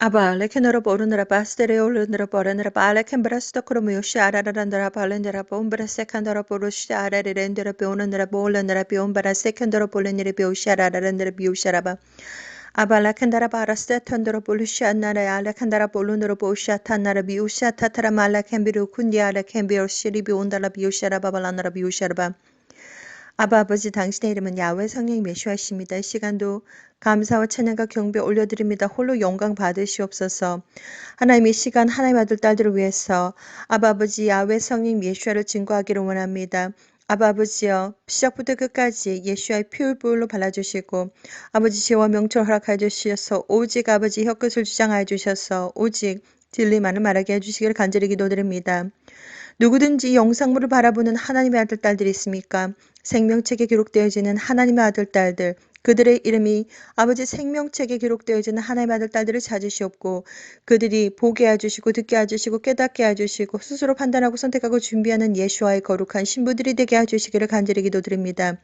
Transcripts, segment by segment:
Aba lekenera borunera bastere olunera borenera balekenbra stokromu shararandera balendera bombra sekandera borush ararendera bonendera bolenera bombra sekandera bolenera bo shararandera bo sharaba. Aba lekendera baraste tondera bolusha nara alekendera bolunera bo shatanara bo shatatara malakenbiru kundia lekenbiru shiri bondala bo sharaba balanera bo sharaba. 아버지 당신의 이름은 야훼 성령 메시아십니다. 이 시간도 감사와 찬양과 경배 올려드립니다. 홀로 영광 받으시옵소서. 하나님의 시간 하나님 아들 딸들을 위해서 아버지 야훼 성령 예수아를 증거하기를 원합니다. 아버지여 시작부터 끝까지 예수아의 피울불로 발라주시고 아버지 지혜와 명철 허락하여 주셔서 오직 아버지 혀끝을 주장하여 주셔서 오직 진리만을 말하게 해주시기를 간절히 기도드립니다. 누구든지 영상물을 바라보는 하나님의 아들 딸들이 있습니까? 생명책에 기록되어지는 하나님의 아들 딸들, 그들의 이름이 아버지 생명책에 기록되어지는 하나님의 아들 딸들을 찾으시옵고 그들이 보게 해주시고 듣게 해주시고 깨닫게 해주시고 스스로 판단하고 선택하고 준비하는 예수와의 거룩한 신부들이 되게 해주시기를 간절히 기도드립니다.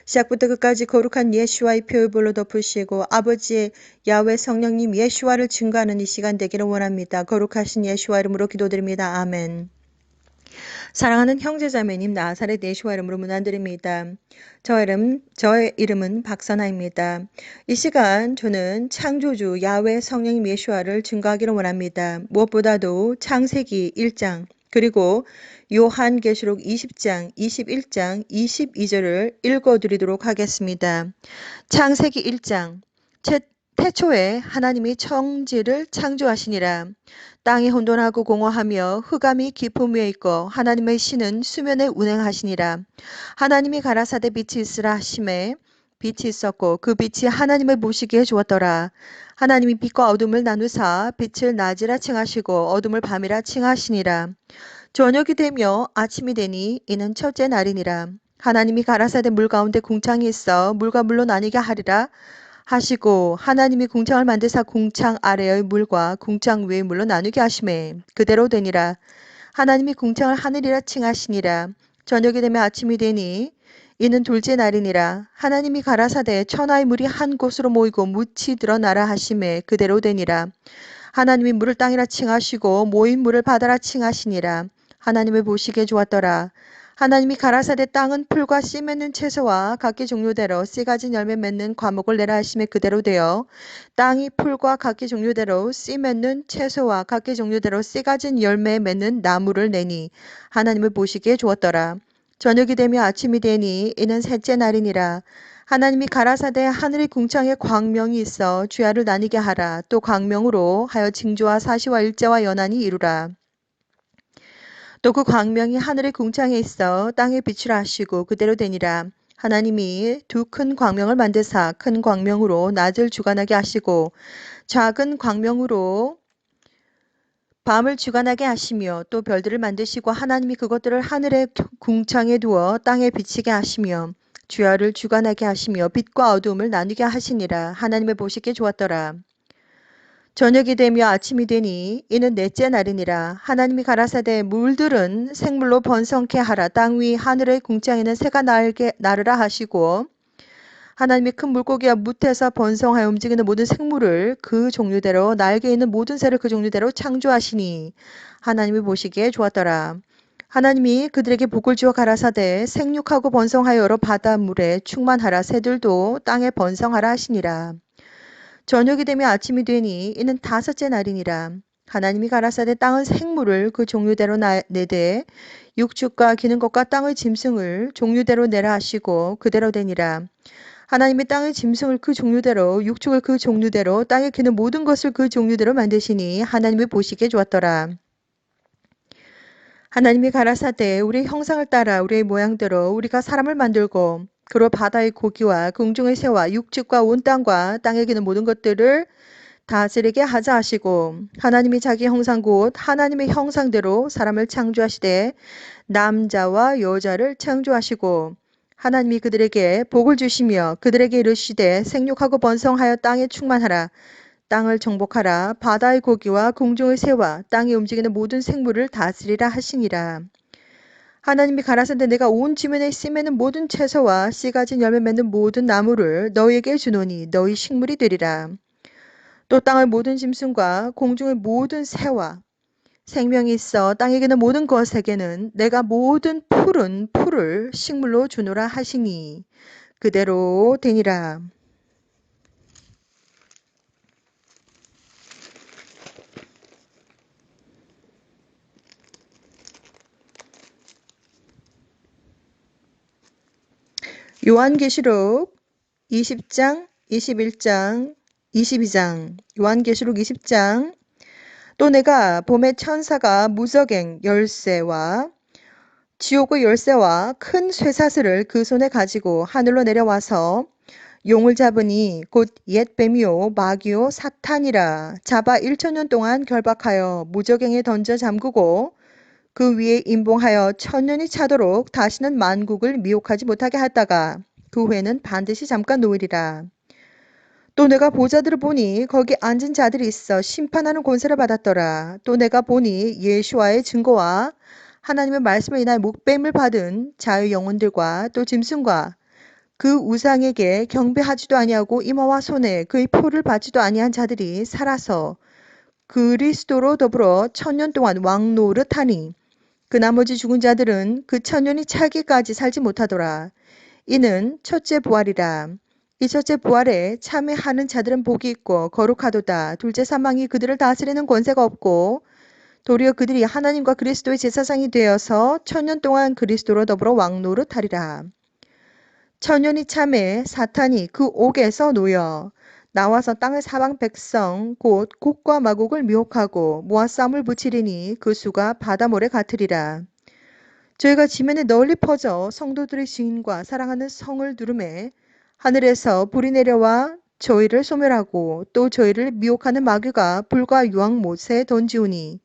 시작부터 끝까지 거룩한 예수와의 표울불로 덮으시고 아버지의 야훼 성령님 예수와를 증거하는 이 시간 되기를 원합니다. 거룩하신 예수와 이름으로 기도드립니다. 아멘. 사랑하는 형제자매님 나사렛 예수와 이름으로 문안드립니다. 저의 이름은 박선아입니다. 이 시간 저는 창조주 야훼 성령 예수와를 증거하기를 원합니다. 무엇보다도 창세기 1장 그리고 요한계시록 20장, 21장, 22절을 읽어드리도록 하겠습니다. 창세기 1장 태초에 하나님이 천지를 창조하시니라. 땅이 혼돈하고 공허하며 흑암이 깊음 위에 있고 하나님의 신은 수면에 운행하시니라. 하나님이 가라사대 빛이 있으라 하심에 빛이 있었고 그 빛이 하나님을 보시기에 좋았더라. 하나님이 빛과 어둠을 나누사 빛을 낮이라 칭하시고 어둠을 밤이라 칭하시니라. 저녁이 되며 아침이 되니 이는 첫째 날이니라. 하나님이 가라사대 물 가운데 궁창이 있어 물과 물로 나뉘게 하리라 하시고 하나님이 궁창을 만드사 궁창 아래의 물과 궁창 위의 물로 나누게 하시매 그대로 되니라. 하나님이 궁창을 하늘이라 칭하시니라. 저녁이 되면 아침이 되니 이는 둘째 날이니라. 하나님이 가라사대 천하의 물이 한 곳으로 모이고 묻히 드러나라 하시매 그대로 되니라. 하나님이 물을 땅이라 칭하시고 모인 물을 바다라 칭하시니라. 하나님을 보시기에 좋았더라. 하나님이 가라사대 땅은 풀과 씨 맺는 채소와 각기 종류대로 씨 가진 열매 맺는 과목을 내라 하심에 그대로 되어 땅이 풀과 각기 종류대로 씨 맺는 채소와 각기 종류대로 씨 가진 열매 맺는 나무를 내니 하나님을 보시기에 좋았더라. 저녁이 되며 아침이 되니 이는 셋째 날이니라. 하나님이 가라사대 하늘의 궁창에 광명이 있어 주야를 나뉘게 하라. 또 광명으로 하여 징조와 사시와 일제와 연한이 이루라. 또 그 광명이 하늘의 궁창에 있어 땅에 빛이라 하시고 그대로 되니라. 하나님이 두 큰 광명을 만드사 큰 광명으로 낮을 주관하게 하시고 작은 광명으로 밤을 주관하게 하시며 또 별들을 만드시고 하나님이 그것들을 하늘의 궁창에 두어 땅에 비치게 하시며 주야를 주관하게 하시며 빛과 어두움을 나누게 하시니라. 하나님의 보시기에 좋았더라. 저녁이 되며 아침이 되니 이는 넷째 날이니라. 하나님이 가라사대 물들은 생물로 번성케 하라. 땅 위 하늘의 궁창에는 새가 나르라 하시고 하나님이 큰 물고기와 뭇에서 번성하여 움직이는 모든 생물을 그 종류대로 날개 있는 모든 새를 그 종류대로 창조하시니 하나님이 보시기에 좋았더라. 하나님이 그들에게 복을 주어 가라사대 생육하고 번성하여 여러 바다물에 충만하라. 새들도 땅에 번성하라 하시니라. 저녁이 되며 아침이 되니 이는 다섯째 날이니라. 하나님이 가라사대 땅은 생물을 그 종류대로 내되 육축과 기는 것과 땅의 짐승을 종류대로 내라 하시고 그대로 되니라. 하나님이 땅의 짐승을 그 종류대로 육축을 그 종류대로 땅에 기는 모든 것을 그 종류대로 만드시니 하나님이 보시기에 좋았더라. 하나님이 가라사대 우리의 형상을 따라 우리의 모양대로 우리가 사람을 만들고 그로 바다의 고기와 궁중의 새와 육축과 온 땅과 땅에 기는 모든 것들을 다스리게 하자 하시고 하나님이 자기 형상 곧 하나님의 형상대로 사람을 창조하시되 남자와 여자를 창조하시고 하나님이 그들에게 복을 주시며 그들에게 이르시되 생육하고 번성하여 땅에 충만하라. 땅을 정복하라. 바다의 고기와 궁중의 새와 땅에 움직이는 모든 생물을 다스리라 하시니라. 하나님이 가라사대 내가 온 지면에 씨 맺는 모든 채소와 씨 가진 열매 맺는 모든 나무를 너희에게 주노니 너희 식물이 되리라. 또 땅의 모든 짐승과 공중의 모든 새와 생명이 있어 땅에게는 모든 것에게는 내가 모든 푸른 풀을 식물로 주노라 하시니 그대로 되니라. 요한계시록 20장, 21장, 22장. 요한계시록 20장. 또 내가 봄의 천사가 무저갱 열쇠와 지옥의 열쇠와 큰 쇠사슬을 그 손에 가지고 하늘로 내려와서 용을 잡으니 곧 옛뱀이요 마귀요 사탄이라 잡아 1000년 동안 결박하여 무저갱에 던져 잠그고 그 위에 임봉하여 1000년이 차도록 다시는 만국을 미혹하지 못하게 하다가 그 후에는 반드시 잠깐 놓으리라. 또 내가 보자들을 보니 거기 앉은 자들이 있어 심판하는 권세를 받았더라. 또 내가 보니 예수와의 증거와 하나님의 말씀을 인하여 목뱀을 받은 자의 영혼들과 또 짐승과 그 우상에게 경배하지도 아니하고 이마와 손에 그의 표를 받지도 아니한 자들이 살아서 그리스도로 더불어 1000년 동안 왕노릇하니 그 나머지 죽은 자들은 그 1000년이 차기까지 살지 못하더라. 이는 첫째 부활이라. 이 첫째 부활에 참여하는 자들은 복이 있고 거룩하도다. 둘째 사망이 그들을 다스리는 권세가 없고 도리어 그들이 하나님과 그리스도의 제사장이 되어서 1000년 동안 그리스도로 더불어 왕노릇하리라. 1000년이 참에 사탄이 그 옥에서 놓여 나와서 땅의 사방 백성 곧 곡과 마곡을 미혹하고 모아 싸움을 붙이리니 그 수가 바다모래 같으리라. 저희가 지면에 널리 퍼져 성도들의 증인과 사랑하는 성을 두르매 하늘에서 불이 내려와 저희를 소멸하고 또 저희를 미혹하는 마귀가 불과 유황못에 던지우니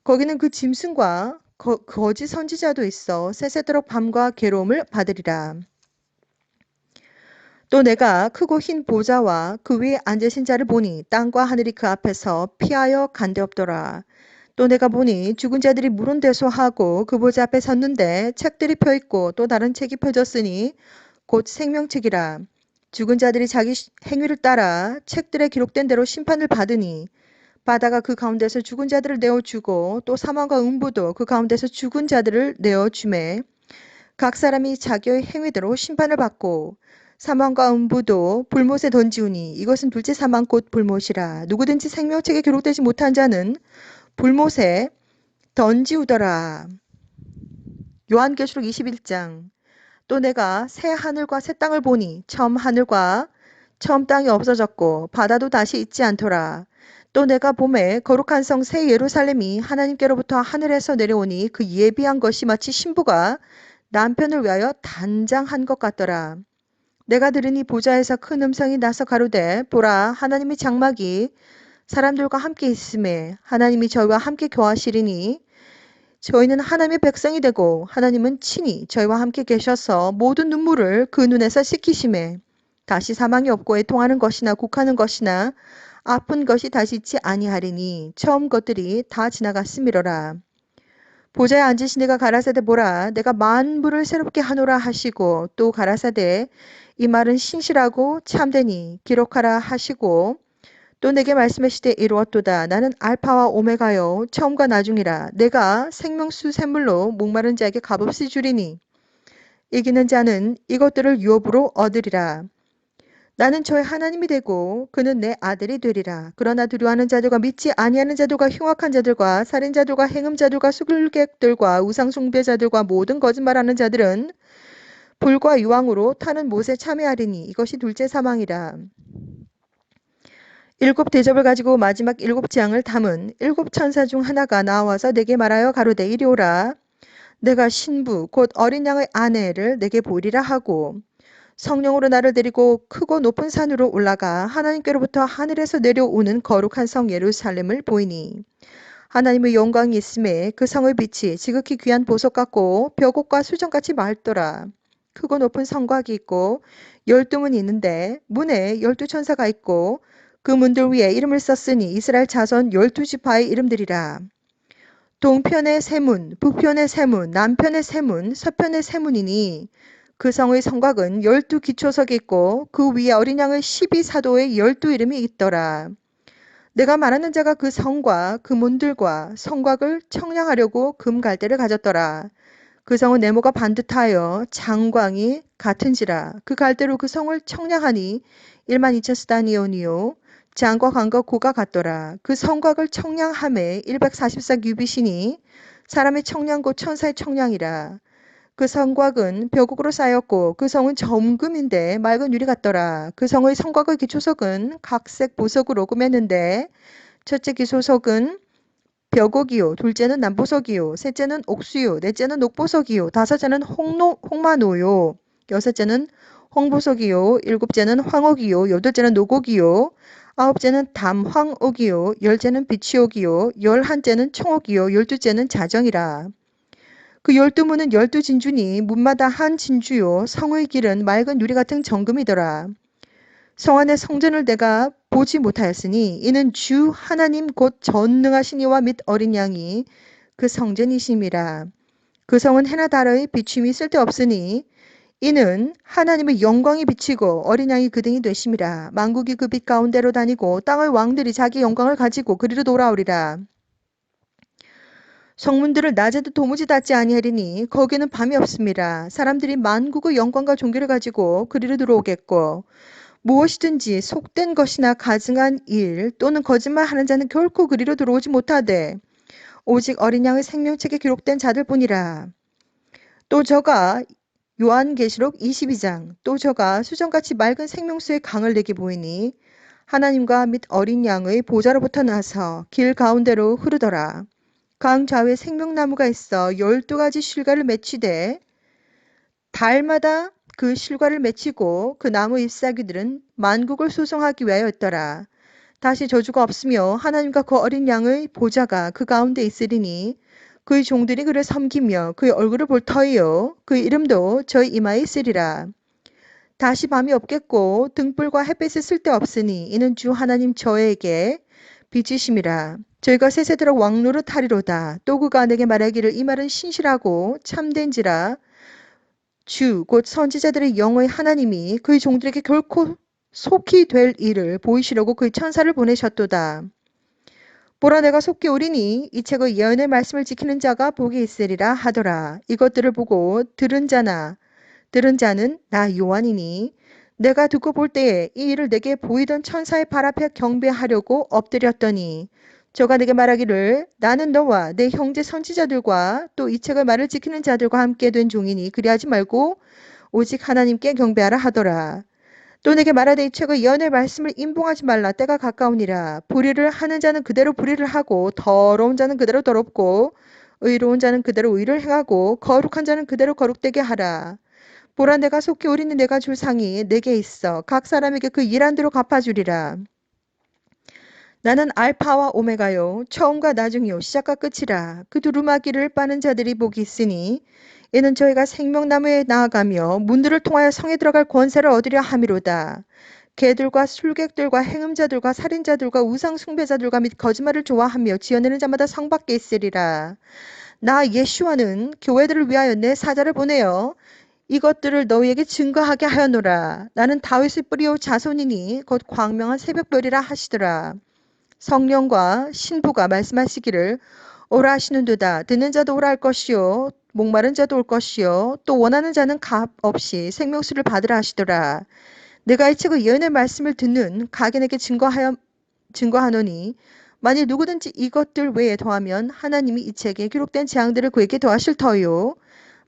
거기는 그 짐승과 거짓 선지자도 있어 세세토록 밤과 괴로움을 받으리라. 또 내가 크고 흰 보좌와 그 위에 앉으신 자를 보니 땅과 하늘이 그 앞에서 피하여 간데 없더라. 또 내가 보니 죽은 자들이 물은대소하고 그 보좌 앞에 섰는데 책들이 펴있고 또 다른 책이 펴졌으니 곧 생명책이라. 죽은 자들이 자기 행위를 따라 책들에 기록된 대로 심판을 받으니 바다가 그 가운데서 죽은 자들을 내어주고 또 사망과 음부도 그 가운데서 죽은 자들을 내어주매 각 사람이 자기의 행위대로 심판을 받고 사망과 음부도 불못에 던지우니 이것은 둘째 사망 곧 불못이라. 누구든지 생명책에 기록되지 못한 자는 불못에 던지우더라. 요한계시록 21장. 또 내가 새 하늘과 새 땅을 보니 처음 하늘과 처음 땅이 없어졌고 바다도 다시 있지 않더라. 또 내가 봄에 거룩한 성 새 예루살렘이 하나님께로부터 하늘에서 내려오니 그 예비한 것이 마치 신부가 남편을 위하여 단장한 것 같더라. 내가 들으니 보좌에서 큰 음성이 나서 가로되 보라 하나님의 장막이 사람들과 함께 있음에 하나님이 저희와 함께 교하시리니 저희는 하나님의 백성이 되고 하나님은 친히 저희와 함께 계셔서 모든 눈물을 그 눈에서 씻기심에 다시 사망이 없고 애통하는 것이나 곡하는 것이나 아픈 것이 다시 있지 아니하리니 처음 것들이 다 지나갔음이로라. 보좌에 앉으신 이가 가라사대 보라 내가 만물을 새롭게 하노라 하시고 또 가라사대 이 말은 신실하고 참되니 기록하라 하시고 또 내게 말씀하시되 이루었도다. 나는 알파와 오메가요 처음과 나중이라. 내가 생명수 샘물로 목마른 자에게 값없이 주리니 이기는 자는 이것들을 유업으로 얻으리라. 나는 저의 하나님이 되고 그는 내 아들이 되리라. 그러나 두려워하는 자들과 믿지 아니하는 자들과 흉악한 자들과 살인자들과 행음자들과 수글객들과 우상숭배자들과 모든 거짓말하는 자들은 불과 유황으로 타는 못에 참여하리니 이것이 둘째 사망이라. 일곱 대접을 가지고 마지막 일곱 재앙을 담은 일곱 천사 중 하나가 나와서 내게 말하여 가로되 이리 오라. 내가 신부 곧 어린 양의 아내를 내게 보이리라 하고 성령으로 나를 데리고 크고 높은 산으로 올라가 하나님께로부터 하늘에서 내려오는 거룩한 성 예루살렘을 보이니 하나님의 영광이 있음에 그 성의 빛이 지극히 귀한 보석 같고 벼곡과 수정같이 맑더라. 크고 높은 성곽이 있고 12문이 있는데 문에 12천사가 있고 그 문들 위에 이름을 썼으니 이스라엘 자손 12지파의 이름들이라. 동편의 세 문, 북편의 세 문, 남편의 세 문, 서편의 세 문이니 그 성의 성곽은 12기초석이 있고 그 위에 어린 양의 12사도의 12 이름이 있더라. 내가 말하는 자가 그 성과 그 문들과 성곽을 청량하려고 금 갈대를 가졌더라. 그 성은 네모가 반듯하여 장광이 같은지라. 그 갈대로 그 성을 청량하니 12,000스다니온이요 장과 광과 고가 같더라. 그 성곽을 청량함에 144규빗이니 사람의 청량 곧 천사의 청량이라. 그 성곽은 벼곡으로 쌓였고 그 성은 점금인데 맑은 유리 같더라. 그 성의 성곽의 기초석은 각색 보석으로 꾸몄는데 첫째 기초석은 벼곡이요, 둘째는 남보석이요, 셋째는 옥수요, 넷째는 녹보석이요, 다섯째는 홍마노요, 여섯째는 홍보석이요, 일곱째는 황옥이요, 여덟째는 노곡이요, 아홉째는 담황옥이요, 열째는 비치옥이요, 열한째는 청옥이요, 열두째는 자정이라. 그 12문은 12진주니 문마다 한 진주요, 성의 길은 맑은 유리 같은 정금이더라. 성 안의 성전을 내가 보지 못하였으니 이는 주 하나님 곧 전능하신 이와 및 어린 양이 그 성전이심이라. 그 성은 해나 달의 비춤이 쓸데없으니 이는 하나님의 영광이 비치고 어린 양이 그 등이 되심이라. 만국이 그 빛 가운데로 다니고 땅의 왕들이 자기 영광을 가지고 그리로 돌아오리라. 성문들을 낮에도 도무지 닫지 아니하리니 거기는 밤이 없습니다. 사람들이 만국의 영광과 존귀를 가지고 그리로 들어오겠고 무엇이든지 속된 것이나 가증한 일 또는 거짓말하는 자는 결코 그리로 들어오지 못하되 오직 어린 양의 생명책에 기록된 자들뿐이라. 또 저가 요한계시록 22장 또 저가 수정같이 맑은 생명수의 강을 내게 보이니 하나님과 및 어린 양의 보좌로부터 나서 길 가운데로 흐르더라. 강 좌우에 생명나무가 있어 12가지 실과를 맺히되 달마다 그 실과를 맺히고 그 나무 잎사귀들은 만국을 소송하기 위하였더라. 다시 저주가 없으며 하나님과 그 어린 양의 보좌가 그 가운데 있으리니 그의 종들이 그를 섬기며 그의 얼굴을 볼 터이요 그의 이름도 저의 이마에 있으리라. 다시 밤이 없겠고 등불과 햇빛이 쓸데없으니 이는 주 하나님 저에게 빛이심이라. 저희가 세세도록 왕노릇 하리로다. 또 그가 내게 말하기를 이 말은 신실하고 참된지라. 주 곧 선지자들의 영의 하나님이 그의 종들에게 결코 속히 될 일을 보이시려고 그의 천사를 보내셨도다. 보라 내가 속히 오리니 이 책의 예언의 말씀을 지키는 자가 복이 있으리라 하더라. 이것들을 보고 들은 자는 나 요한이니 내가 듣고 볼 때에 이 일을 내게 보이던 천사의 발 앞에 경배하려고 엎드렸더니 저가 내게 말하기를 나는 너와 내 형제 선지자들과 또 이 책의 말을 지키는 자들과 함께 된 종이니 그리하지 말고 오직 하나님께 경배하라 하더라. 또 내게 말하되 이 책의 예언의 말씀을 임봉하지 말라. 때가 가까우니라. 불의를 하는 자는 그대로 불의를 하고 더러운 자는 그대로 더럽고 의로운 자는 그대로 의를 행하고 거룩한 자는 그대로 거룩되게 하라. 보라 내가 속히 오리니 내가 줄 상이 내게 있어 각 사람에게 그 일한 대로 갚아주리라. 나는 알파와 오메가요 처음과 나중이요 시작과 끝이라. 그 두루마기를 빠는 자들이 복이 있으니 이는 저희가 생명나무에 나아가며 문들을 통하여 성에 들어갈 권세를 얻으려 함이로다. 개들과 술객들과 행음자들과 살인자들과 우상숭배자들과 및 거짓말을 좋아하며 지어내는 자마다 성 밖에 있으리라. 나 예수와는 교회들을 위하여 내 사자를 보내어 이것들을 너희에게 증거하게 하였노라. 나는 다윗의 뿌리요 자손이니 곧 광명한 새벽별이라 하시더라. 성령과 신부가 말씀하시기를 오라 하시는도다. 듣는 자도 오라 할 것이요 목마른 자도 올 것이요 또 원하는 자는 값 없이 생명수를 받으라 하시더라. 내가 이 책의 예언의 말씀을 듣는 각인에게 증거하노니 만일 누구든지 이것들 외에 더하면 하나님이 이 책에 기록된 재앙들을 그에게 더하실 터요.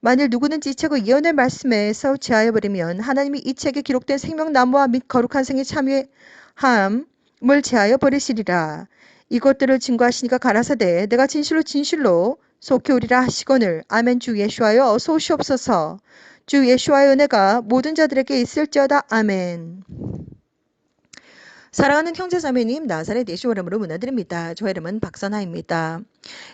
만일 누구든지 이 책의 예언의 말씀에서 제하여버리면 하나님이 이 책에 기록된 생명나무와 및 거룩한 생에 참여함을 제하여 버리시리라. 이것들을 증거하시니까 가라사대 내가 진실로 속히 오리라 하시거늘 아멘. 주 예수와여 어서 오시옵소서. 주 예수와의 은혜가 모든 자들에게 있을지어다. 아멘. 사랑하는 형제자매님, 나사렛 예수 이름으로 문화드립니다. 저 이름은 박선아입니다.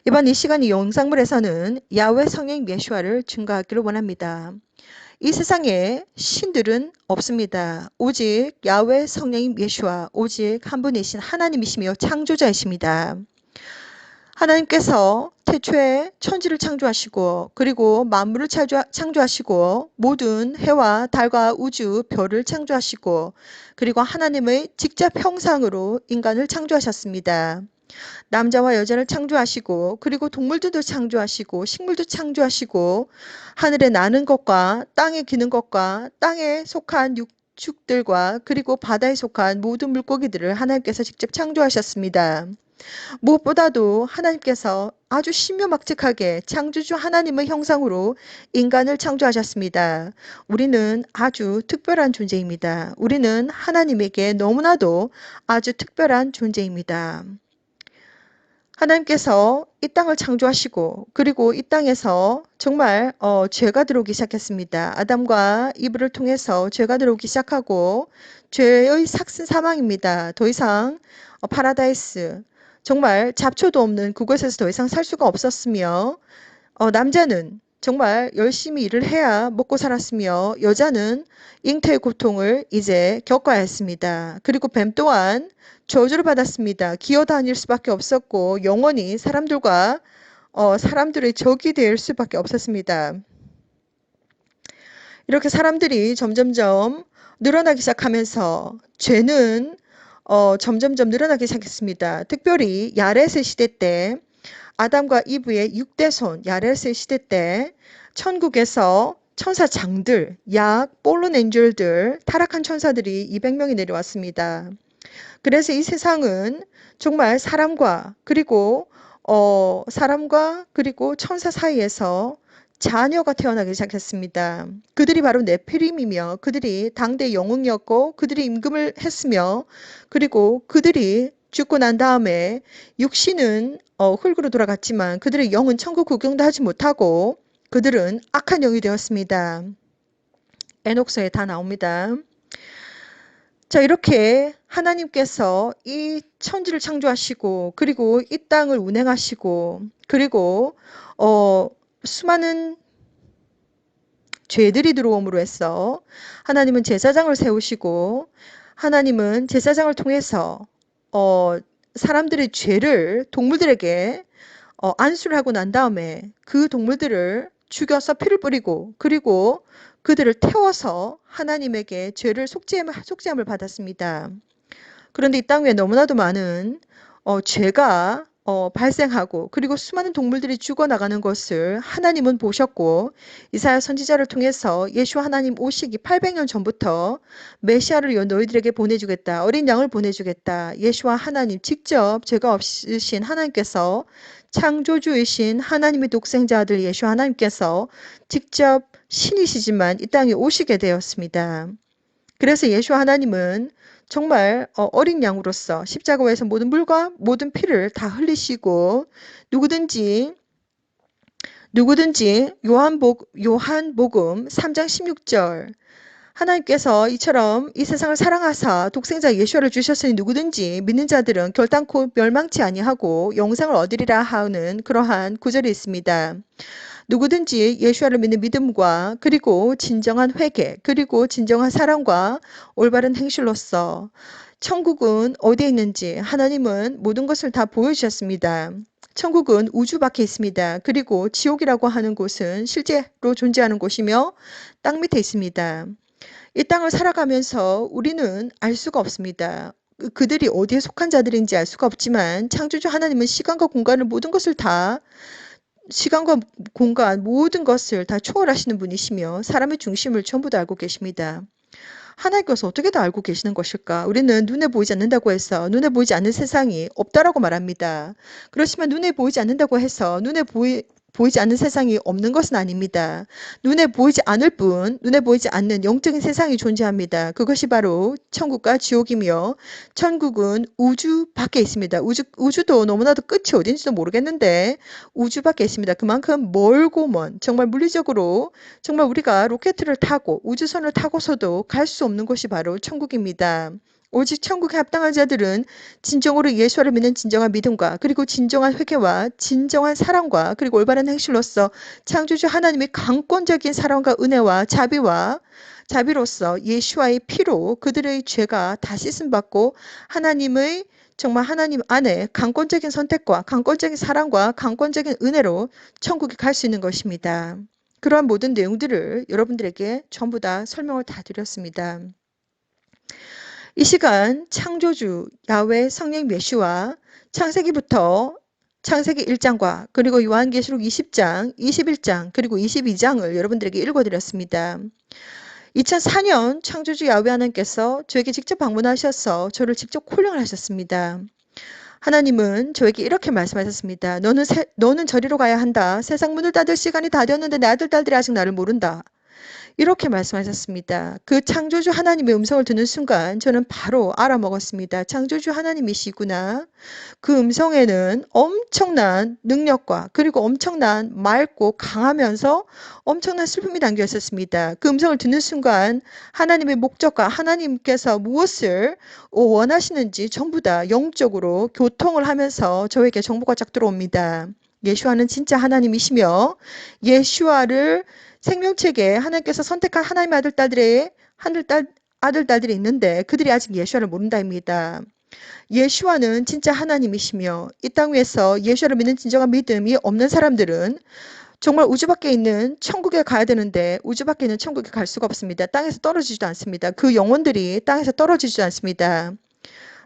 이번 이 시간 이 영상물에서는 야훼 성령 예수와를 증거하기를 원합니다. 이 세상에 신들은 없습니다. 오직 야훼 성령님 예수와 오직 한 분이신 하나님이시며 창조자이십니다. 하나님께서 태초에 천지를 창조하시고 그리고 만물을 창조하시고 모든 해와 달과 우주, 별을 창조하시고 그리고 하나님의 직접 형상으로 인간을 창조하셨습니다. 남자와 여자를 창조하시고 그리고 동물들도 창조하시고 식물도 창조하시고 하늘에 나는 것과 땅에 기는 것과 땅에 속한 육축들과 그리고 바다에 속한 모든 물고기들을 하나님께서 직접 창조하셨습니다. 무엇보다도 하나님께서 아주 신묘막측하게 창조주 하나님의 형상으로 인간을 창조하셨습니다. 우리는 아주 특별한 존재입니다. 우리는 하나님에게 너무나도 아주 특별한 존재입니다. 하나님께서 이 땅을 창조하시고 그리고 이 땅에서 정말 죄가 들어오기 시작했습니다. 아담과 이브를 통해서 죄가 들어오기 시작하고 죄의 삭슨 사망입니다. 더 이상 파라다이스 정말 잡초도 없는 그곳에서 더 이상 살 수가 없었으며 남자는 정말 열심히 일을 해야 먹고 살았으며 여자는 잉태의 고통을 이제 겪어야 했습니다. 그리고 뱀 또한 저주를 받았습니다. 기어다닐 수밖에 없었고 영원히 사람들과 사람들의 적이 될 수밖에 없었습니다. 이렇게 사람들이 점점점 늘어나기 시작하면서 죄는 점점점 늘어나기 시작했습니다. 특별히 야렛의 시대 때 아담과 이브의 6대손 야렛의 시대 때 천국에서 천사장들, 약, 폴른 엔젤들, 타락한 천사들이 200명이 내려왔습니다. 그래서 이 세상은 정말 사람과 그리고 천사 사이에서 자녀가 태어나기 시작했습니다. 그들이 바로 네피림이며 그들이 당대 영웅이었고 그들이 임금을 했으며 그리고 그들이 죽고 난 다음에 육신은 흙으로 돌아갔지만 그들의 영은 천국 구경도 하지 못하고 그들은 악한 영이 되었습니다. 에녹서에 다 나옵니다. 자, 이렇게 하나님께서 이 천지를 창조하시고 그리고 이 땅을 운행하시고 그리고 수많은 죄들이 들어옴으로 해서 하나님은 제사장을 세우시고 하나님은 제사장을 통해서 사람들의 죄를 동물들에게 안수를 하고 난 다음에 그 동물들을 죽여서 피를 뿌리고 그리고 그들을 태워서 하나님에게 죄를 속죄함을 받았습니다. 그런데 이 땅 위에 너무나도 많은 죄가 발생하고 그리고 수많은 동물들이 죽어나가는 것을 하나님은 보셨고 이사야 선지자를 통해서 예수 하나님 오시기 800년 전부터 메시아를 너희들에게 보내주겠다. 어린 양을 보내주겠다. 예수와 하나님 직접 죄가 없으신 하나님께서 창조주이신 하나님의 독생자 아들 예수 하나님께서 직접 신이시지만 이 땅에 오시게 되었습니다. 그래서 예수 하나님은 정말 어린 양으로서 십자가에서 모든 물과 모든 피를 다 흘리시고 누구든지 요한복음 3장 16절 하나님께서 이처럼 이 세상을 사랑하사 독생자 예수를 주셨으니 누구든지 믿는 자들은 결단코 멸망치 아니하고 영생을 얻으리라 하는 그러한 구절이 있습니다. 누구든지 예수를 믿는 믿음과 그리고 진정한 회개 그리고 진정한 사랑과 올바른 행실로서 천국은 어디에 있는지 하나님은 모든 것을 다 보여주셨습니다. 천국은 우주 밖에 있습니다. 그리고 지옥이라고 하는 곳은 실제로 존재하는 곳이며 땅 밑에 있습니다. 이 땅을 살아가면서 우리는 알 수가 없습니다. 그들이 어디에 속한 자들인지 알 수가 없지만 창조주 하나님은 시간과 공간을 모든 다 초월하시는 분이시며 사람의 중심을 전부 다 알고 계십니다. 하나님께서 어떻게 다 알고 계시는 것일까? 우리는 눈에 보이지 않는다고 해서 눈에 보이지 않는 세상이 없다라고 말합니다. 그렇지만 눈에 보이지 않는다고 해서 보이지 않는 세상이 없는 것은 아닙니다. 눈에 보이지 않는 영적인 세상이 존재합니다. 그것이 바로 천국과 지옥이며 천국은 우주 밖에 있습니다. 우주도 너무나도 끝이 어딘지도 모르겠는데 우주 밖에 있습니다. 그만큼 멀고 먼 정말 물리적으로 정말 우리가 로켓을 타고 우주선을 타고서도 갈 수 없는 곳이 바로 천국입니다. 오직 천국에 합당한 자들은 진정으로 예수를 믿는 진정한 믿음과 그리고 진정한 회개와 진정한 사랑과 그리고 올바른 행실로서 창조주 하나님의 강권적인 사랑과 은혜와 자비로서 예수와의 피로 그들의 죄가 다 씻음받고 하나님의 정말 하나님 안에 강권적인 선택과 강권적인 사랑과 강권적인 은혜로 천국에 갈 수 있는 것입니다. 그러한 모든 내용들을 여러분들에게 전부 다 설명을 다 드렸습니다. 이 시간 창조주 야훼 성령 메시와 창세기부터 창세기 1장과 그리고 요한계시록 20장, 21장 그리고 22장을 여러분들에게 읽어드렸습니다. 2004년 창조주 야훼 하나님께서 저에게 직접 방문하셔서 저를 직접 콜링을 하셨습니다. 하나님은 저에게 이렇게 말씀하셨습니다. 너는 저리로 가야 한다. 세상 문을 닫을 시간이 다 되었는데 내 아들, 딸들이 아직 나를 모른다. 이렇게 말씀하셨습니다. 그 창조주 하나님의 음성을 듣는 순간 저는 바로 알아먹었습니다. 창조주 하나님이시구나. 그 음성에는 엄청난 능력과 그리고 엄청난 맑고 강하면서 엄청난 슬픔이 담겨 있었습니다. 그 음성을 듣는 순간 하나님의 목적과 하나님께서 무엇을 원하시는지 전부 다 영적으로 교통을 하면서 저에게 정보가 쫙 들어옵니다. 예수와는 진짜 하나님이시며 예수와를 생명책에 하나님께서 선택한 하나님의 아들, 딸들이 있는데 그들이 아직 예수와를 모른다입니다. 예수와는 진짜 하나님이시며 이 땅 위에서 예수와를 믿는 진정한 믿음이 없는 사람들은 정말 우주 밖에 있는 천국에 가야 되는데 우주 밖에 있는 천국에 갈 수가 없습니다. 땅에서 떨어지지도 않습니다. 그 영혼들이 땅에서 떨어지지도 않습니다.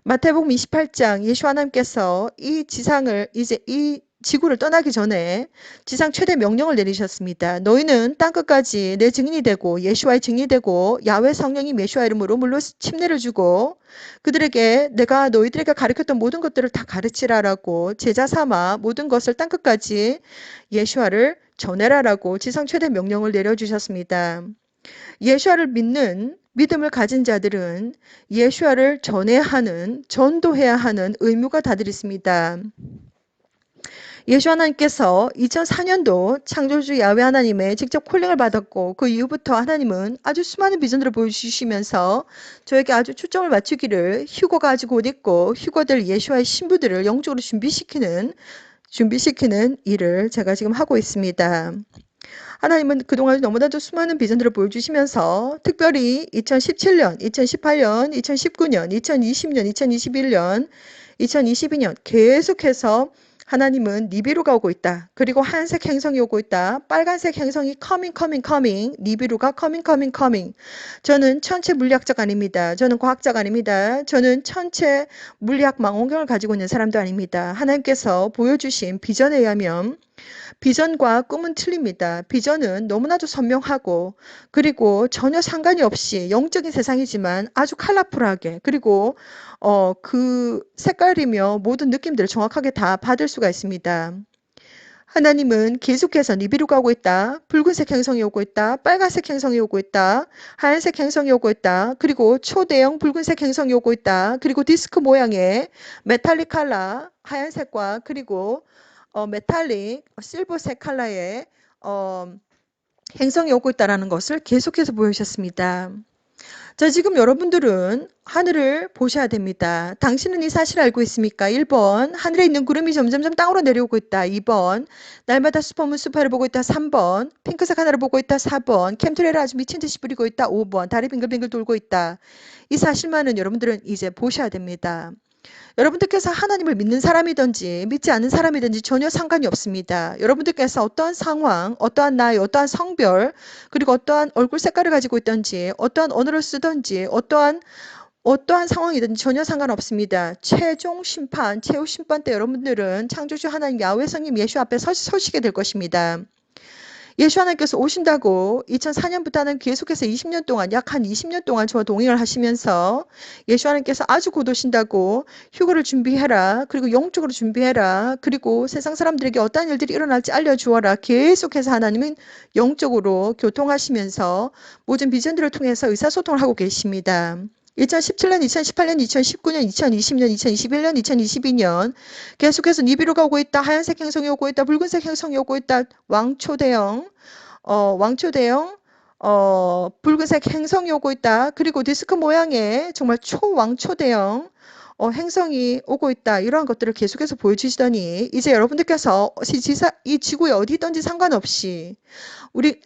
마태복음 28장 예수 하나님께서 이 지상을 이제 이 지구를 떠나기 전에 지상 최대 명령을 내리셨습니다. 너희는 땅끝까지 내 증인이 되고 예수와의 증인이 되고 야훼 성령이 메시아 이름으로 물로 침례를 주고 그들에게 내가 너희들에게 가르쳤던 모든 것들을 다 가르치라라고 제자 삼아 모든 것을 땅끝까지 예수와를 전해라라고 지상 최대 명령을 내려주셨습니다. 예수와를 믿는 믿음을 가진 자들은 예수와를 전해야 하는, 전도해야 하는 의무가 다들 있습니다. 예수 하나님께서 2004년도 창조주 야훼 하나님의 직접 콜링을 받았고 그 이후부터 하나님은 아주 수많은 비전들을 보여주시면서 저에게 아주 초점을 맞추기를 휴거가 아주 곧 있고 휴거될 예수와의 신부들을 영적으로 준비시키는 일을 제가 지금 하고 있습니다. 하나님은 그동안 너무나도 수많은 비전들을 보여주시면서 특별히 2017년, 2018년, 2019년, 2020년, 2021년, 2022년 계속해서 하나님은 니비루가 오고 있다. 그리고 하얀색 행성이 오고 있다. 빨간색 행성이 coming. 니비루가 coming. 저는 천체 물리학자가 아닙니다. 저는 과학자가 아닙니다. 저는 천체 물리학 망원경을 가지고 있는 사람도 아닙니다. 하나님께서 보여주신 비전에 의하면 비전과 꿈은 틀립니다. 비전은 너무나도 선명하고 그리고 전혀 상관이 없이 영적인 세상이지만 아주 컬러풀하게 그리고 그 색깔이며 모든 느낌들을 정확하게 다 받을 수가 있습니다. 하나님은 계속해서 니비루가 오고 있다. 붉은색 행성이 오고 있다. 빨간색 행성이 오고 있다. 하얀색 행성이 오고 있다. 그리고 초대형 붉은색 행성이 오고 있다. 그리고 디스크 모양의 메탈릭 컬러 하얀색과 그리고 메탈릭 실버색 컬러의 행성이 오고 있다는 것을 계속해서 보여주셨습니다. 자, 지금 여러분들은 하늘을 보셔야 됩니다. 당신은 이 사실을 알고 있습니까? 1번, 하늘에 있는 구름이 점점점 땅으로 내려오고 있다. 2번, 날마다 슈퍼문 수파를 보고 있다. 3번, 핑크색 하늘을 보고 있다. 4번, 캠트레를 아주 미친 듯이 뿌리고 있다. 5번, 달이 빙글빙글 돌고 있다. 이 사실만은 여러분들은 이제 보셔야 됩니다. 여러분들께서 하나님을 믿는 사람이든지 믿지 않는 사람이든지 전혀 상관이 없습니다. 여러분들께서 어떠한 상황, 어떠한 나이, 어떠한 성별, 그리고 어떠한 얼굴 색깔을 가지고 있든지 어떠한 언어를 쓰든지 어떠한 상황이든지 전혀 상관없습니다. 최후 심판 때 여러분들은 창조주 하나님 야훼 성님 예수 앞에 서시게 될 것입니다. 예수 하나님께서 오신다고 2004년부터는 계속해서 20년 동안 약 한 20년 동안 저와 동행을 하시면서 예수 하나님께서 아주 곧 오신다고 휴거를 준비해라. 그리고 영적으로 준비해라. 그리고 세상 사람들에게 어떤 일들이 일어날지 알려주어라. 계속해서 하나님은 영적으로 교통하시면서 모든 비전들을 통해서 의사소통을 하고 계십니다. 2017년, 2018년, 2019년, 2020년, 2021년, 2022년 계속해서 니비루가 오고 있다. 하얀색 행성이 오고 있다. 붉은색 행성이 오고 있다. 왕초대형 붉은색 행성이 오고 있다. 그리고 디스크 모양의 정말 초왕초대형 행성이 오고 있다. 이러한 것들을 계속해서 보여주시더니 이제 여러분들께서 이 지구에 어디 있든지 상관없이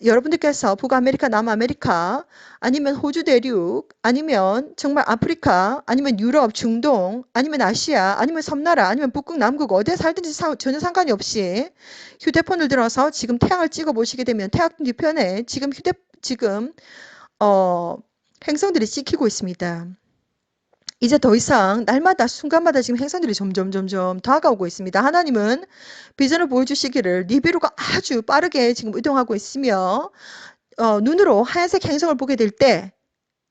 여러분들께서 북아메리카, 남아메리카, 아니면 호주 대륙, 아니면 정말 아프리카, 아니면 유럽, 중동, 아니면 아시아, 아니면 섬나라, 아니면 북극, 남극 어디에 살든지 전혀 상관이 없이 휴대폰을 들어서 지금 태양을 찍어 보시게 되면 태양 뒤편에 지금 어, 행성들이 찍히고 있습니다. 이제 더 이상 날마다 순간마다 지금 행성들이 점점 다가오고 있습니다. 하나님은 비전을 보여주시기를 니비루가 아주 빠르게 지금 이동하고 있으며 눈으로 하얀색 행성을 보게 될 때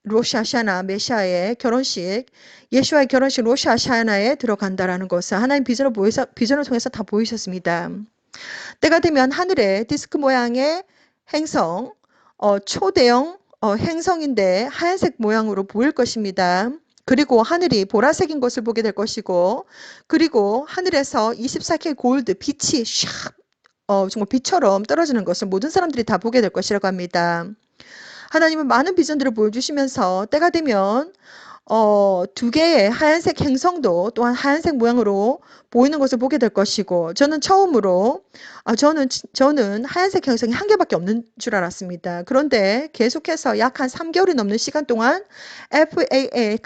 로시 하샤나 메시아의 결혼식, 예수와의 결혼식 로시 하샤나에 들어간다라는 것을 하나님 비전을 통해서 다 보이셨습니다. 때가 되면 하늘에 디스크 모양의 행성, 초대형 행성인데 하얀색 모양으로 보일 것입니다. 그리고 하늘이 보라색인 것을 보게 될 것이고, 그리고 하늘에서 24K 골드 빛이 정말 빛처럼 떨어지는 것을 모든 사람들이 다 보게 될 것이라고 합니다. 하나님은 많은 비전들을 보여주시면서 때가 되면 두 개의 하얀색 행성도 또한 하얀색 모양으로 보이는 것을 보게 될 것이고, 저는 처음으로 저는 하얀색 행성이 한 개밖에 없는 줄 알았습니다. 그런데 계속해서 약 한 3개월이 넘는 시간 동안 FAA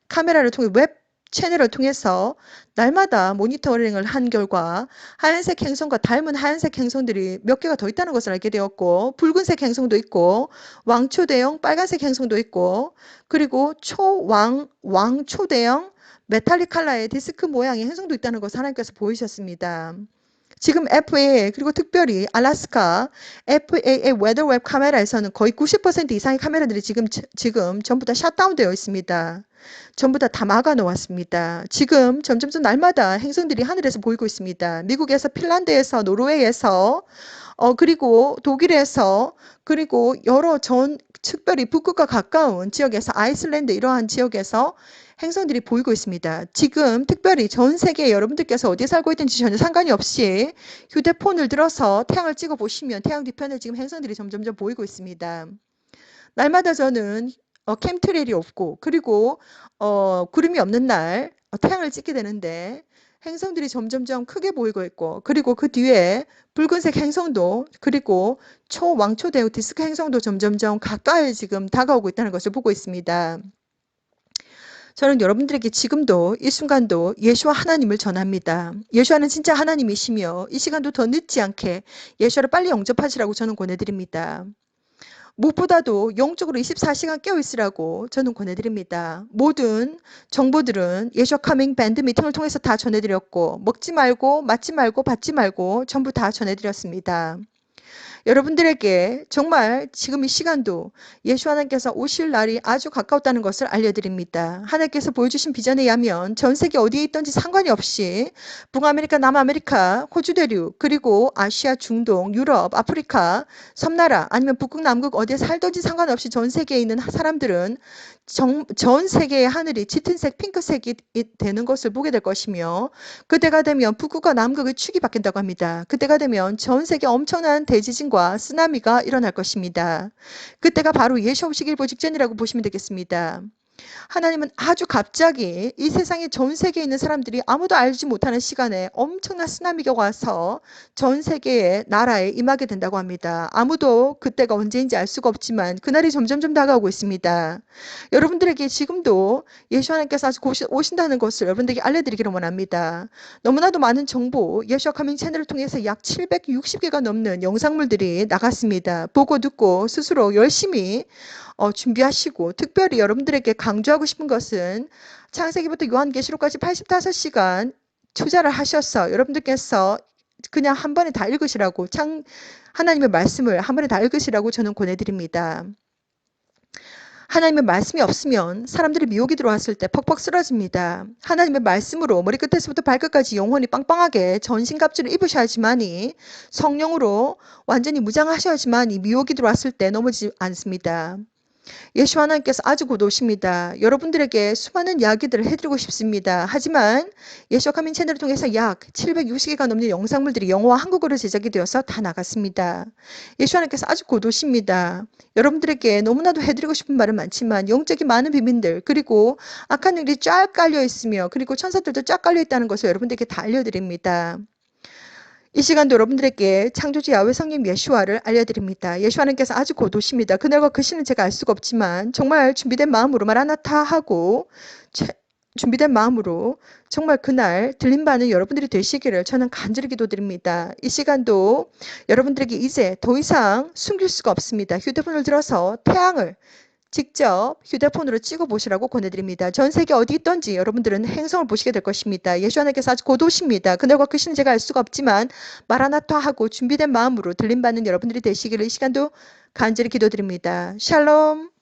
카메라를 통해 웹 채널을 통해서 날마다 모니터링을 한 결과 하얀색 행성과 닮은 하얀색 행성들이 몇 개가 더 있다는 것을 알게 되었고, 붉은색 행성도 있고 왕초대형 빨간색 행성도 있고, 그리고 왕초대형 메탈릭 컬러의 디스크 모양의 행성도 있다는 것을 하나님께서 보이셨습니다. 지금 FAA 그리고 특별히 알래스카 FAA 웨더웹 카메라에서는 거의 90% 이상의 카메라들이 지금 전부 다 셧다운되어 있습니다. 전부 다 막아 놓았습니다. 지금 점점점 날마다 행성들이 하늘에서 보이고 있습니다. 미국에서, 핀란드에서, 노르웨이에서, 그리고 독일에서, 그리고 특별히 북극과 가까운 지역에서, 아이슬란드 이러한 지역에서 행성들이 보이고 있습니다. 지금 특별히 전 세계 여러분들께서 어디에 살고 있든지 전혀 상관이 없이 휴대폰을 들어서 태양을 찍어 보시면 태양 뒤편에 지금 행성들이 점점점 보이고 있습니다. 날마다 저는 캠트레일이 없고, 그리고 구름이 없는 날 태양을 찍게 되는데 행성들이 점점점 크게 보이고 있고, 그리고 그 뒤에 붉은색 행성도, 그리고 왕초대형 디스크 행성도 점점점 가까이 지금 다가오고 있다는 것을 보고 있습니다. 저는 여러분들에게 지금도 이 순간도 예수와 하나님을 전합니다. 예수와는 진짜 하나님이시며 이 시간도 더 늦지 않게 예수를 빨리 영접하시라고 저는 권해드립니다. 무엇보다도 영적으로 24시간 깨어있으라고 저는 권해드립니다. 모든 정보들은 예수와 카밍 밴드 미팅을 통해서 다 전해드렸고, 먹지 말고 맞지 말고 받지 말고 전부 다 전해드렸습니다. 여러분들에게 정말 지금 이 시간도 예수 하나님께서 오실 날이 아주 가까웠다는 것을 알려드립니다. 하나님께서 보여주신 비전에 의하면 전 세계 어디에 있든지 상관이 없이 북아메리카, 남아메리카, 호주 대륙, 그리고 아시아, 중동, 유럽, 아프리카, 섬나라, 아니면 북극, 남극 어디에 살든지 상관없이 전 세계에 있는 사람들은 전 세계의 하늘이 짙은색, 핑크색이 되는 것을 보게 될 것이며, 그때가 되면 북극과 남극의 축이 바뀐다고 합니다. 그때가 되면 전 세계 엄청난 대지진과 쓰나미가 일어날 것입니다. 그때가 바로 예수 오시기 일보 직전이라고 보시면 되겠습니다. 하나님은 아주 갑자기 이 세상에 전 세계에 있는 사람들이 아무도 알지 못하는 시간에 엄청난 쓰나미가 와서 전 세계의 나라에 임하게 된다고 합니다. 아무도 그때가 언제인지 알 수가 없지만 그날이 점점점 다가오고 있습니다. 여러분들에게 지금도 예수 하나님께서 아직 오신다는 것을 여러분들에게 알려드리기를 원합니다. 너무나도 많은 정보, 예수와 카밍 채널을 통해서 약 760개가 넘는 영상물들이 나갔습니다. 보고 듣고 스스로 열심히 준비하시고, 특별히 여러분들에게 강조하고 싶은 것은 창세기부터 요한계시록까지 85시간 투자를 하셔서 여러분들께서 그냥 한 번에 다 읽으시라고, 하나님의 말씀을 한 번에 다 읽으시라고 저는 권해드립니다. 하나님의 말씀이 없으면 사람들이 미혹이 들어왔을 때 퍽퍽 쓰러집니다. 하나님의 말씀으로 머리끝에서부터 발끝까지 영혼이 빵빵하게 전신갑주를 입으셔야지만이, 성령으로 완전히 무장하셔야지만이 미혹이 들어왔을 때 넘어지지 않습니다. 예수 하나님께서 아주 곧 오십니다. 여러분들에게 수많은 이야기들을 해드리고 싶습니다. 하지만 예수와 가민 채널을 통해서 약 760개가 넘는 영상물들이 영어와 한국어로 제작이 되어서 다 나갔습니다. 예수 하나님께서 아주 곧 오십니다. 여러분들에게 너무나도 해드리고 싶은 말은 많지만 영적인 많은 비밀들 그리고 악한 일이 쫙 깔려 있으며 그리고 천사들도 쫙 깔려 있다는 것을 여러분들에게 다 알려드립니다. 이 시간도 여러분들에게 창조주 야훼 성령 예수와를 알려드립니다. 예수 하나님께서 아주 곧 오십니다. 그날과 그 시는 제가 알 수가 없지만 정말 준비된 마음으로 마라나타 하고 준비된 마음으로 정말 그날 들림 받는 여러분들이 되시기를 저는 간절히 기도드립니다. 이 시간도 여러분들에게 이제 더 이상 숨길 수가 없습니다. 휴대폰을 들어서 태양을 직접 휴대폰으로 찍어 보시라고 권해드립니다. 전 세계 어디 있던지 여러분들은 행성을 보시게 될 것입니다. 예수 하나님께서 아주 곧 오십니다. 그날과 그 시는 제가 알 수가 없지만 마라나타 하고 준비된 마음으로 들림받는 여러분들이 되시기를 이 시간도 간절히 기도드립니다. 샬롬.